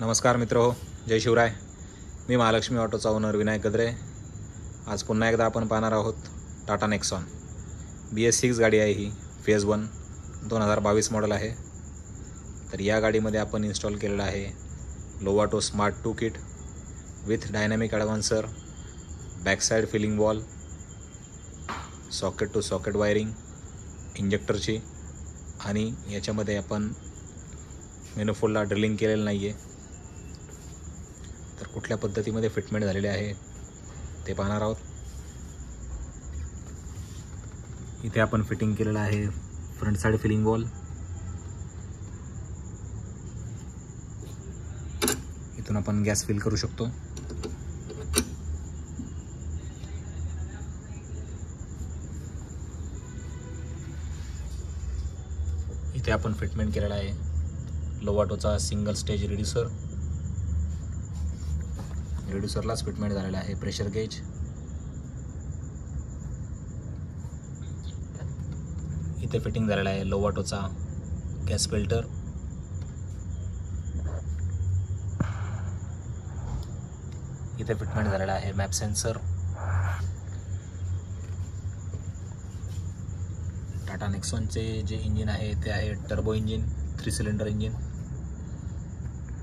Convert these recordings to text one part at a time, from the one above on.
नमस्कार मित्रो, जय शिवराय. मी महालक्ष्मी ऑटोचा ओनर विनायक गद्रे. आज पुन्हा एकदा आपण पाहणार आहोत टाटा नेक्सॉन. BS6 गाडी आहे. ही फेज 1 2022 मॉडेल आहे. तर या गाडीमध्ये आपण इन्स्टॉल केलेला आहे Lovato smart 2 kit with dynamic advancer, back side filling wall, socket to socket wiring इंजेक्टरची, आणि याच्यामध्ये आपण मेनोफोल्डला ड्रिलिंग केलेलं नाही आहे. तर कुठल्या पद्धतीमध्ये फिटमेंट झालेले आहे ते पाहणार आहोत. इथे आपण फिटिंग केलेलं आहे फ्रंट साइड फिलिंग वॉल. इथून आपण गॅस फिल करू शकतो. इथे आपण फिटमेंट केलेला आहे लोवाटोचा सिंगल स्टेज रिड्युसरलाच फिटमेंट झालेला आहे प्रेशर गेज. इथे फिटिंग झालेला आहे लोवाटोचा गॅस फिल्टर. इथे फिटमेंट झालेला आहे मॅप सेन्सर. टाटा नेक्सॉनचे जे इंजिन आहे ते आहे टर्बो इंजिन, 3 सिलेंडर इंजिन.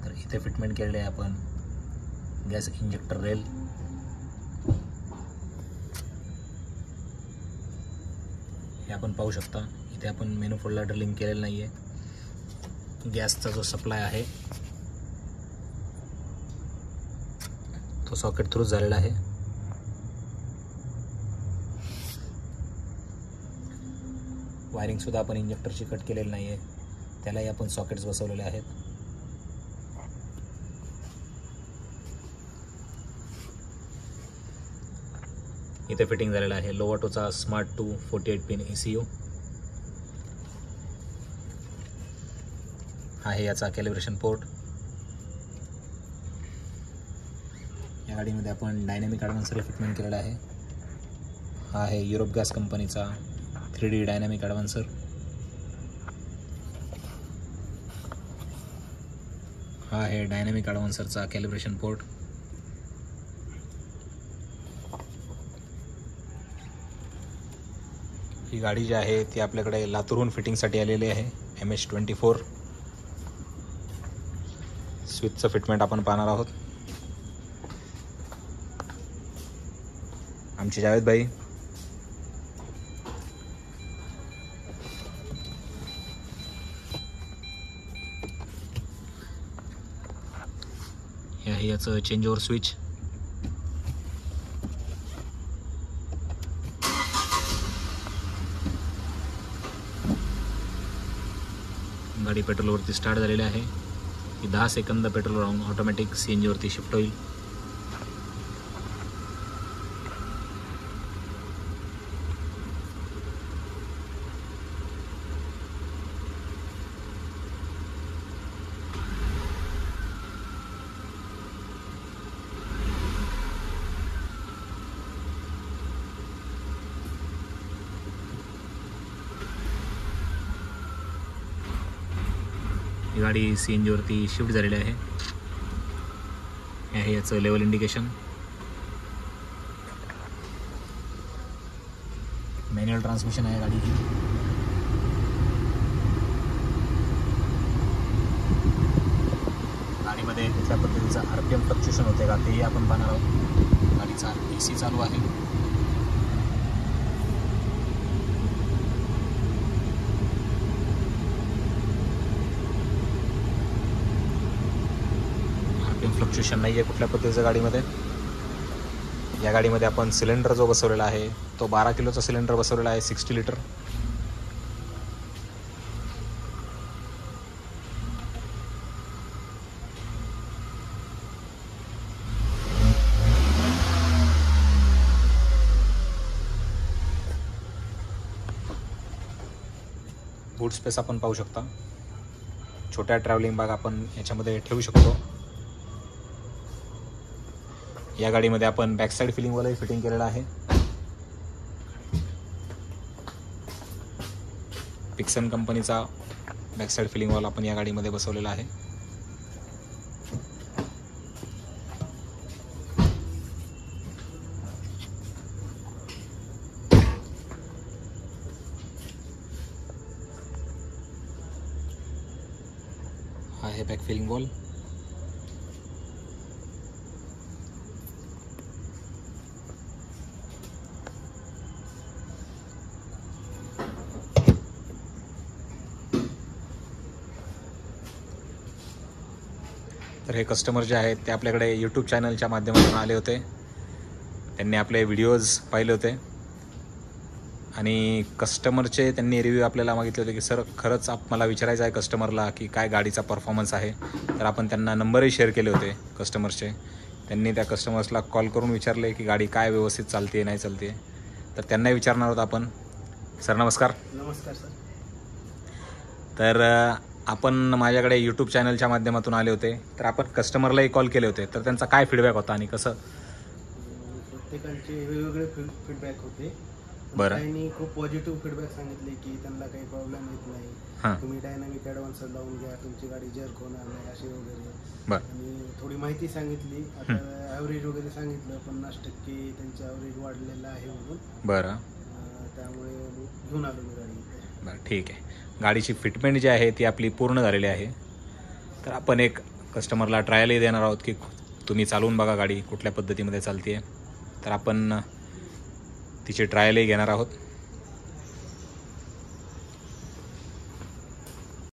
तर इथे फिटमेंट केलेले आहे आपण गॅस इंजेक्टर रेल. हे आपण पाहू शकता. इथे आपण मेनोफोल्डला ड्रिलिंग केलेलं नाही आहे. गॅसचा जो सप्लाय आहे तो सॉकेट थ्रूच झालेला आहे. वायरिंग सुद्धा आपण इंजेक्टरची कट केलेली नाही आहे, त्यालाही आपण सॉकेट्स बसवलेले आहेत. इथे फिटिंग झालेला आहे लोवाटोचा स्मार्ट 2 48 पिन ECU. आहे याचा कॅलिब्रेशन पोर्ट. या गाडीमध्ये आपण डायनॅमिक ॲडव्हान्सर फिटमेंट केलेला आहे. हा आहे युरोप गॅस कंपनीचा 3D डायनॅमिक ॲडव्हान्सर. हा आहे डायनॅमिक ॲडव्हान्सरचा कॅलिब्रेशन पोर्ट. ही गाडी जी आहे ती आपल्याकडे लातूरहून फिटिंगसाठी आलेली आहे. MH24 स्विचचं फिटमेंट आपण पाहणार आहोत. आमचे जावेद भाई. हे आहे याचं चेंज ओव्हर स्विच. गाडी पेट्रोलवरती स्टार्ट झालेली आहे. ही 10 सेकंद पेट्रोल राहून ऑटोमॅटिक CNG वरती शिफ्ट होईल. ही गाडी CNG वरती शिफ्ट झालेली आहे. हे आहे याचं लेवल इंडिकेशन. मॅन्युअल ट्रान्समिशन आहे गाडी ही. गाडीमध्ये कुठल्या पद्धतीचा RPM फ्लक्च्युएशन होते का तेही आपण पाहणार आहोत. गाडीचा AC चालू आहे. फ्लक्च्युएशन नाही आहे कुठल्या पद्धतीच्या गाडीमध्ये. या गाडीमध्ये आपण सिलेंडर जो बसवलेला आहे तो 12 किलोचा सिलेंडर बसवलेला आहे, 60 लिटर. बूट स्पेस आपण पाहू शकता. छोट्या ट्रॅव्हलिंग बॅग आपण याच्यामध्ये ठेवू शकतो. या गाडीमध्ये आपण बॅक साईड फिलिंग वॉलही फिटिंग केलेला आहे. पिक्सन कंपनीचा बॅक साईड फिलिंग वॉल आपण या गाडीमध्ये बसवलेला आहे. हा आहे बॅक फिलिंग बॉल. तर हे कस्टमर जे आहेत ते आपल्याकडे यूट्यूब चॅनलच्या माध्यमातून आले होते. त्यांनी आपले व्हिडिओज पाहिले होते आणि कस्टमरचे त्यांनी रिव्ह्यू आपल्याला मागितले होते की सर खरंच मला विचारायचं आहे कस्टमरला की काय गाडीचा परफॉर्मन्स आहे. तर आपण त्यांना नंबरही शेअर केले होते कस्टमरचे. त्यांनी त्या कस्टमर्सला कॉल करून विचारले की गाडी काय व्यवस्थित चालते नाही चालते. तर त्यांनाही विचारणार आहोत आपण. सर नमस्कार. नमस्कार सर. तर आपण माझ्याकडे यूट्यूब चॅनलच्या माध्यमातून आले होते. तर आपण कस्टमरलाही कॉल केले होते. तर त्यांचा काय फीडबॅक होता आणि कसं? प्रत्येकाचे वेगवेगळे फीडबॅक होते. बरं. त्यांनी खूप पॉझिटिव्ह फीडबॅक सांगितले की त्यांना काही प्रॉब्लेम येत नाही. हां. तुम्ही डायनामिक ॲडव्हान्स लावून घ्या, तुमची गाडी जर्क होणार नाही असे वगैरे. बरं. आणि थोडी माहिती सांगितली. आता ॲव्हरेज वगैरे सांगितलं 50% त्यांचं ॲव्हरेज वाढलेलं आहे म्हणून. बरं. त्यामुळे घेऊन आलो मी गाडी. बरं ठीक आहे. गाडीची फिटमेंट जी आहे ती आपली पूर्ण झालेली आहे. तर आपण एक कस्टमरला ट्रायलही देणार आहोत की तुम्ही चालवून बघा गाडी कुठल्या पद्धतीमध्ये चालते आहे. तर आपण तिची ट्रायलही घेणार आहोत.